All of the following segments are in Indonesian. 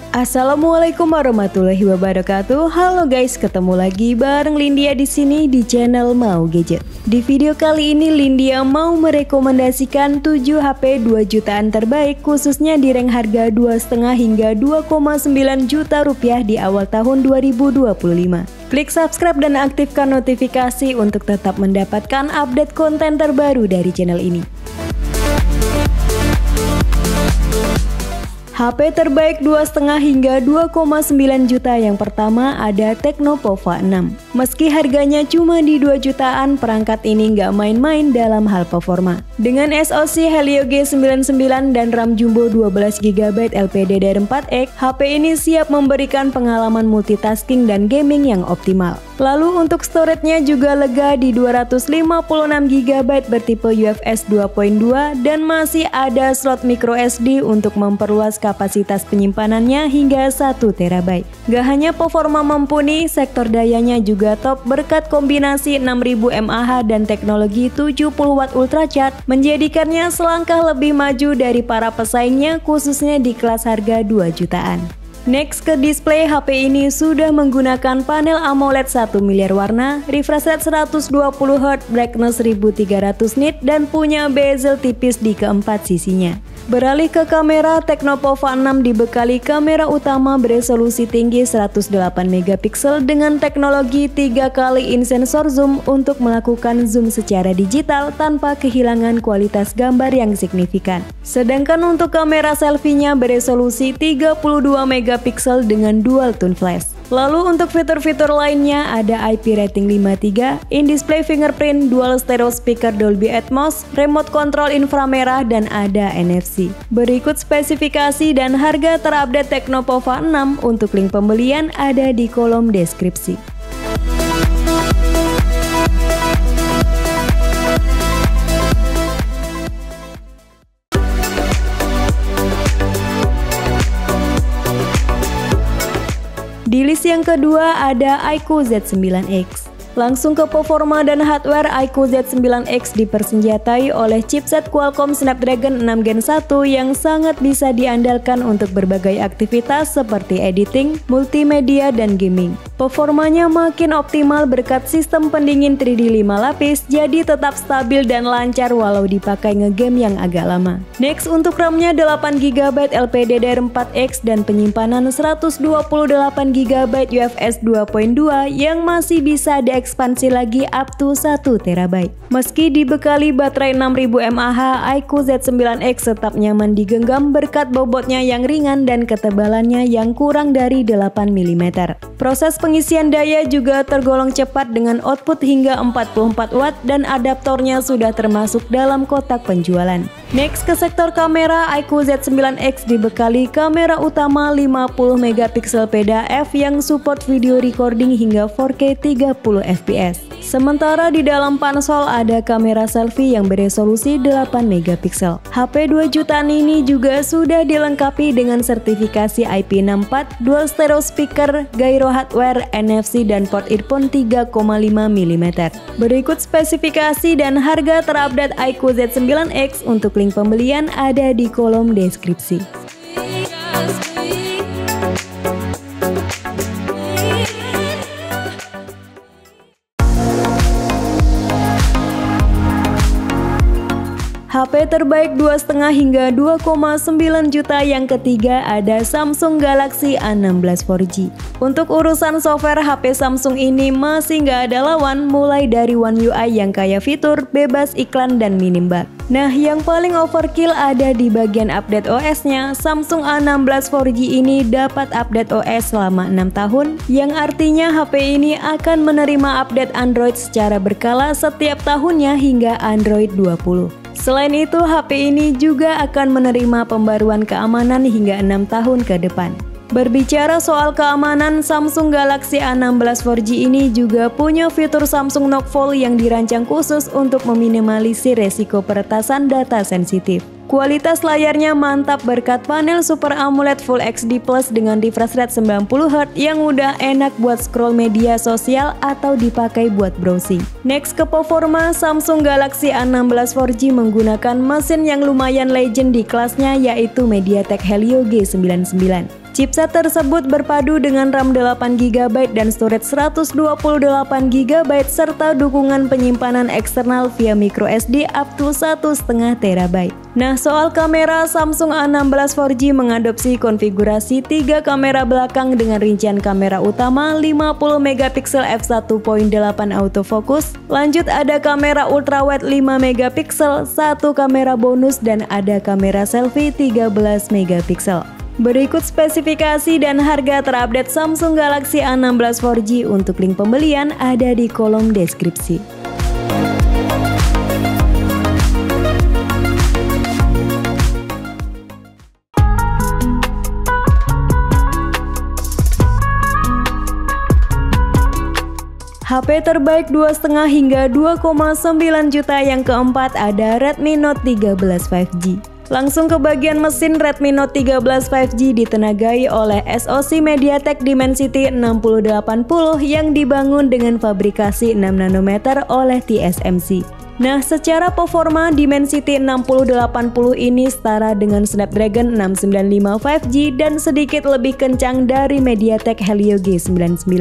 Assalamualaikum warahmatullahi wabarakatuh. Halo guys, ketemu lagi bareng Lindia di sini di channel Mau Gadget. Di video kali ini Lindia mau merekomendasikan 7 HP 2 jutaan terbaik khususnya di rank harga 2,5 hingga 2,9 juta rupiah di awal tahun 2025. Klik subscribe dan aktifkan notifikasi untuk tetap mendapatkan update konten terbaru dari channel ini. HP terbaik 2,5 hingga 2,9 juta yang pertama ada Tecno Pova 6. Meski harganya cuma di 2 jutaan, perangkat ini nggak main-main dalam hal performa. Dengan SoC Helio G99 dan RAM jumbo 12GB LPDDR4X, HP ini siap memberikan pengalaman multitasking dan gaming yang optimal. Lalu untuk storage-nya juga lega di 256GB bertipe UFS 2.2 dan masih ada slot microSD untuk memperluas kapasitas penyimpanannya hingga 1TB. Gak hanya performa mumpuni, sektor dayanya juga top berkat kombinasi 6000 mAh dan teknologi 70W ultracharge menjadikannya selangkah lebih maju dari para pesaingnya khususnya di kelas harga 2 jutaan. Next ke display, HP ini sudah menggunakan panel AMOLED 1 miliar warna, refresh rate 120Hz, brightness 1300 nit dan punya bezel tipis di keempat sisinya. Beralih ke kamera, Tecno Pova 6 dibekali kamera utama beresolusi tinggi 108MP dengan teknologi 3x in-sensor zoom untuk melakukan zoom secara digital tanpa kehilangan kualitas gambar yang signifikan. Sedangkan untuk kamera selfie-nya beresolusi 32MP dengan dual tone flash. Lalu untuk fitur-fitur lainnya ada IP rating 5.3, in-display fingerprint, dual stereo speaker Dolby Atmos, remote control inframerah, dan ada NFC. Berikut spesifikasi dan harga terupdate Tecno Pova 6. Untuk link pembelian ada di kolom deskripsi. Di list yang kedua ada iQOO Z9X. Langsung ke performa dan hardware, iQOO Z9X dipersenjatai oleh chipset Qualcomm Snapdragon 6 Gen 1 yang sangat bisa diandalkan untuk berbagai aktivitas seperti editing, multimedia, dan gaming. Performanya makin optimal berkat sistem pendingin 3D 5 lapis, jadi tetap stabil dan lancar walau dipakai ngegame yang agak lama. Next, untuk RAM-nya 8GB LPDDR4X dan penyimpanan 128GB UFS 2.2 yang masih bisa diekspansi lagi up to 1TB. Meski dibekali baterai 6000 mAh, iQOO Z9X tetap nyaman digenggam berkat bobotnya yang ringan dan ketebalannya yang kurang dari 8mm. Proses pengisian daya juga tergolong cepat dengan output hingga 44W dan adaptornya sudah termasuk dalam kotak penjualan. Next ke sektor kamera, iQOO Z9X dibekali kamera utama 50MP PDAF yang support video recording hingga 4K 30fps. Sementara di dalam konsol ada kamera selfie yang beresolusi 8MP. HP 2 jutaan ini juga sudah dilengkapi dengan sertifikasi IP64, dual stereo speaker, gyro hardware, NFC dan port earphone 3,5mm. Berikut spesifikasi dan harga terupdate iQOO Z9X. Untuk link pembelian ada di kolom deskripsi. HP terbaik 2,5 hingga 2,9 juta yang ketiga ada Samsung Galaxy A16 4G. Untuk urusan software, HP Samsung ini masih nggak ada lawan, mulai dari One UI yang kaya fitur, bebas iklan dan minim bug. Nah, yang paling overkill ada di bagian update OS-nya. Samsung A16 4G ini dapat update OS selama 6 tahun, yang artinya HP ini akan menerima update Android secara berkala setiap tahunnya hingga Android 20. Selain itu, HP ini juga akan menerima pembaruan keamanan hingga 6 tahun ke depan. Berbicara soal keamanan, Samsung Galaxy A16 4G ini juga punya fitur Samsung Knockfall yang dirancang khusus untuk meminimalisir resiko peretasan data sensitif. Kualitas layarnya mantap berkat panel Super AMOLED Full HD Plus dengan refresh rate 90Hz yang udah enak buat scroll media sosial atau dipakai buat browsing. Next ke performa, Samsung Galaxy A16 4G menggunakan mesin yang lumayan legend di kelasnya yaitu MediaTek Helio G99. Chipset tersebut berpadu dengan RAM 8GB dan storage 128GB serta dukungan penyimpanan eksternal via microSD up to 1,5 TB. Nah, soal kamera, Samsung A16 4G mengadopsi konfigurasi 3 kamera belakang dengan rincian kamera utama 50MP f1.8 autofocus. Lanjut ada kamera ultrawide 5MP, 1 kamera bonus dan ada kamera selfie 13MP. Berikut spesifikasi dan harga terupdate Samsung Galaxy A16 4G. Untuk link pembelian ada di kolom deskripsi. HP terbaik 2,5 hingga 2,9 juta yang keempat ada Redmi Note 13 5G. Langsung ke bagian mesin, Redmi Note 13 5G ditenagai oleh SoC MediaTek Dimensity 6080 yang dibangun dengan fabrikasi 6 nanometer oleh TSMC. Nah, secara performa Dimensity 6080 ini setara dengan Snapdragon 695 5G dan sedikit lebih kencang dari MediaTek Helio G99.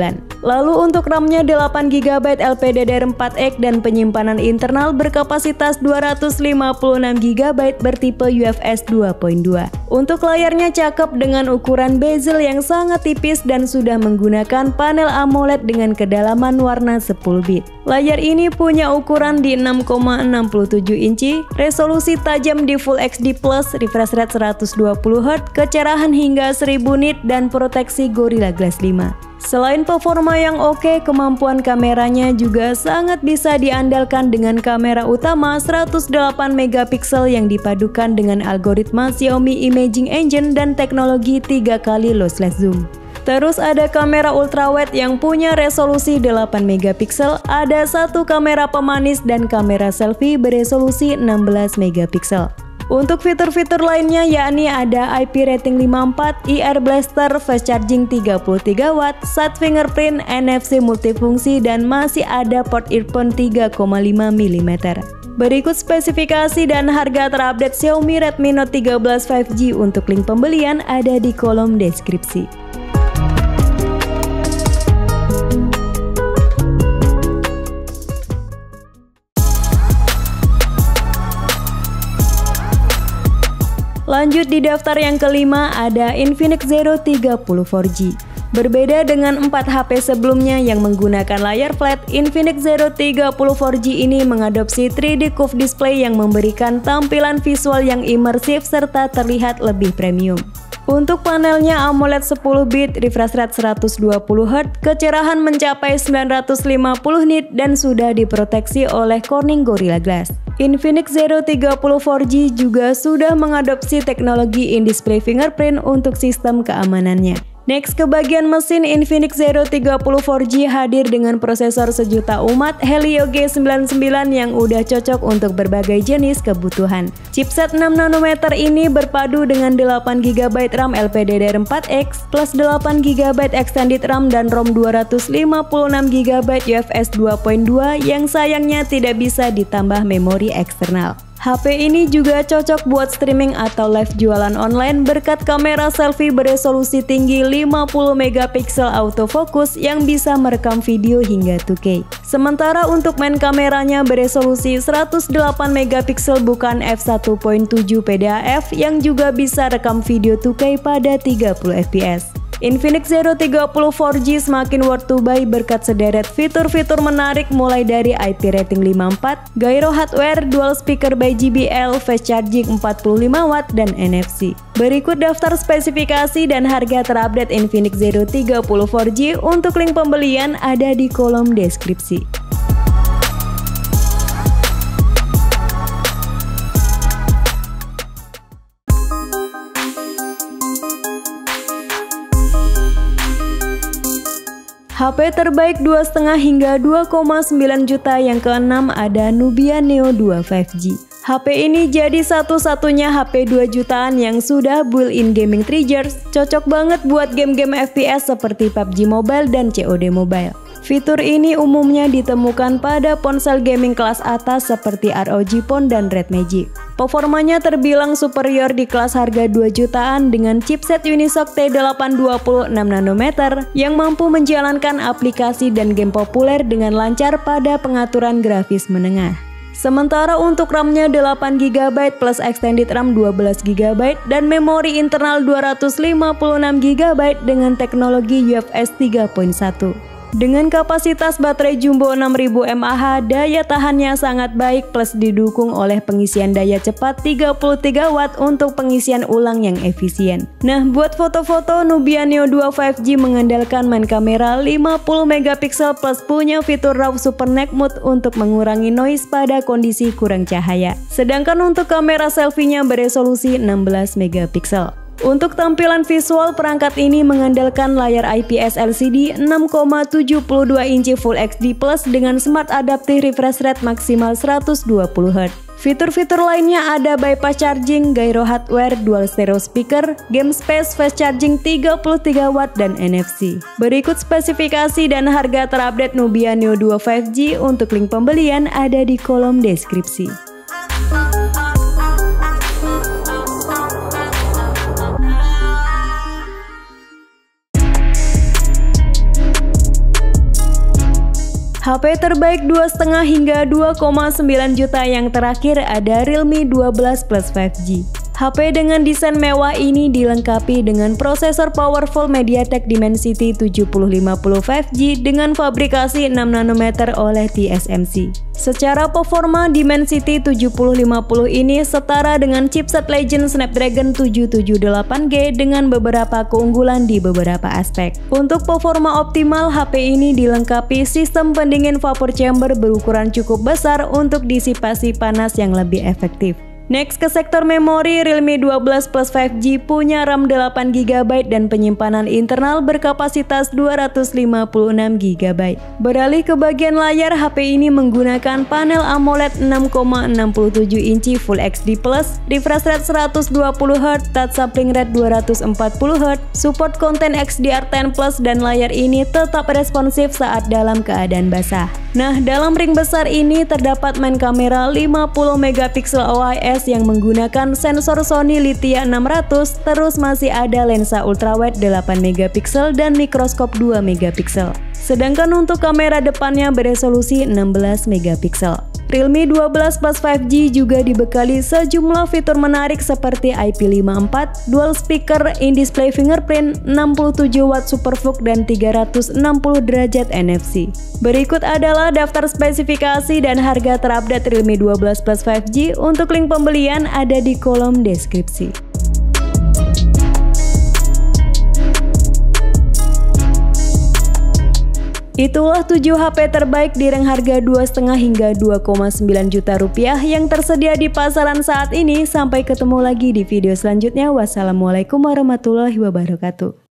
Lalu untuk RAM-nya 8GB LPDDR4X dan penyimpanan internal berkapasitas 256GB bertipe UFS 2.2. Untuk layarnya cakep dengan ukuran bezel yang sangat tipis dan sudah menggunakan panel AMOLED dengan kedalaman warna 10 bit. Layar ini punya ukuran di 6,67 inci, resolusi tajam di Full HD+, refresh rate 120Hz, kecerahan hingga 1000 nit dan proteksi Gorilla Glass 5. Selain performa yang oke, kemampuan kameranya juga sangat bisa diandalkan dengan kamera utama 108MP yang dipadukan dengan algoritma Xiaomi Imaging Engine dan teknologi 3 kali lossless zoom. Terus ada kamera ultrawide yang punya resolusi 8MP, ada 1 kamera pemanis dan kamera selfie beresolusi 16MP. Untuk fitur-fitur lainnya yakni ada IP rating 54, IR Blaster, fast charging 33W, side fingerprint, NFC multifungsi dan masih ada port earphone 3,5mm. Berikut spesifikasi dan harga terupdate Xiaomi Redmi Note 13 5G. Untuk link pembelian ada di kolom deskripsi. Lanjut di daftar yang kelima ada Infinix Zero 30 4G. Berbeda dengan 4 HP sebelumnya yang menggunakan layar flat, Infinix Zero 30 4G ini mengadopsi 3D Curve Display yang memberikan tampilan visual yang imersif serta terlihat lebih premium. Untuk panelnya AMOLED 10 bit, refresh rate 120Hz, kecerahan mencapai 950 nit dan sudah diproteksi oleh Corning Gorilla Glass. Infinix Zero 30 4G juga sudah mengadopsi teknologi in-display fingerprint untuk sistem keamanannya. Next ke bagian mesin, Infinix Zero 30 4G hadir dengan prosesor sejuta umat Helio G99 yang udah cocok untuk berbagai jenis kebutuhan. Chipset 6 nanometer ini berpadu dengan 8GB RAM LPDDR4X plus 8GB extended RAM dan ROM 256GB UFS 2.2 yang sayangnya tidak bisa ditambah memori eksternal. HP ini juga cocok buat streaming atau live jualan online berkat kamera selfie beresolusi tinggi 50MP autofocus yang bisa merekam video hingga 2K. Sementara untuk main kameranya beresolusi 108MP bukan f1.7 PDAF yang juga bisa rekam video 2K pada 30fps. Infinix Zero 30 4G semakin worth to buy berkat sederet fitur-fitur menarik mulai dari IP rating 54, gyro hardware, dual speaker by JBL, fast charging 45W dan NFC. Berikut daftar spesifikasi dan harga terupdate Infinix Zero 30 4G. Untuk link pembelian ada di kolom deskripsi. HP terbaik 2,5 hingga 2,9 juta yang keenam ada Nubia Neo 2 5G. HP ini jadi satu-satunya HP 2 jutaan yang sudah built-in gaming triggers, cocok banget buat game-game FPS seperti PUBG Mobile dan COD Mobile. Fitur ini umumnya ditemukan pada ponsel gaming kelas atas seperti ROG Phone dan Red Magic. Performanya terbilang superior di kelas harga 2 jutaan dengan chipset Unisoc T8 26 nanometer yang mampu menjalankan aplikasi dan game populer dengan lancar pada pengaturan grafis menengah. Sementara untuk RAM-nya 8GB plus extended RAM 12GB dan memori internal 256GB dengan teknologi UFS 3.1. Dengan kapasitas baterai jumbo 6000 mAh, daya tahannya sangat baik plus didukung oleh pengisian daya cepat 33 Watt untuk pengisian ulang yang efisien. Nah, buat foto-foto, Nubia Neo 2 5G mengandalkan main kamera 50MP plus punya fitur RAW Super Night Mode untuk mengurangi noise pada kondisi kurang cahaya. Sedangkan untuk kamera selfie-nya beresolusi 16MP. Untuk tampilan visual, perangkat ini mengandalkan layar IPS LCD 6,72 inci Full HD Plus dengan Smart Adaptive Refresh Rate maksimal 120Hz. Fitur-fitur lainnya ada bypass charging, gyro hardware, dual stereo speaker, game space, fast charging 33 Watt, dan NFC. Berikut spesifikasi dan harga terupdate Nubia Neo 2 5G. Untuk link pembelian ada di kolom deskripsi. HP terbaik 2,5 hingga 2,9 juta yang terakhir ada Realme 12 Plus 5G. HP dengan desain mewah ini dilengkapi dengan prosesor powerful MediaTek Dimensity 7050 5G dengan fabrikasi 6 nanometer oleh TSMC. Secara performa, Dimensity 7050 ini setara dengan chipset Legend Snapdragon 778G dengan beberapa keunggulan di beberapa aspek. Untuk performa optimal, HP ini dilengkapi sistem pendingin vapor chamber berukuran cukup besar untuk disipasi panas yang lebih efektif. Next ke sektor memori, Realme 12 Plus 5G punya RAM 8GB dan penyimpanan internal berkapasitas 256GB. Beralih ke bagian layar, HP ini menggunakan panel AMOLED 6,67 inci Full HD Plus, refresh rate 120Hz, touch sampling rate 240Hz, support konten XDR10+, dan layar ini tetap responsif saat dalam keadaan basah. Nah, dalam ring besar ini terdapat main kamera 50MP OIS yang menggunakan sensor Sony Lithia 600, terus masih ada lensa ultrawide 8MP dan mikroskop 2MP. Sedangkan untuk kamera depannya beresolusi 16MP. Realme 12 Plus 5G juga dibekali sejumlah fitur menarik seperti IP54, dual speaker, in-display fingerprint, 67 Watt SuperVOOC, dan 360 derajat NFC. Berikut adalah daftar spesifikasi dan harga terupdate Realme 12 Plus 5G. Untuk link pembelian ada di kolom deskripsi. Itulah 7 HP terbaik di rang harga 2,5 hingga 2,9 juta rupiah yang tersedia di pasaran saat ini. Sampai ketemu lagi di video selanjutnya. Wassalamualaikum warahmatullahi wabarakatuh.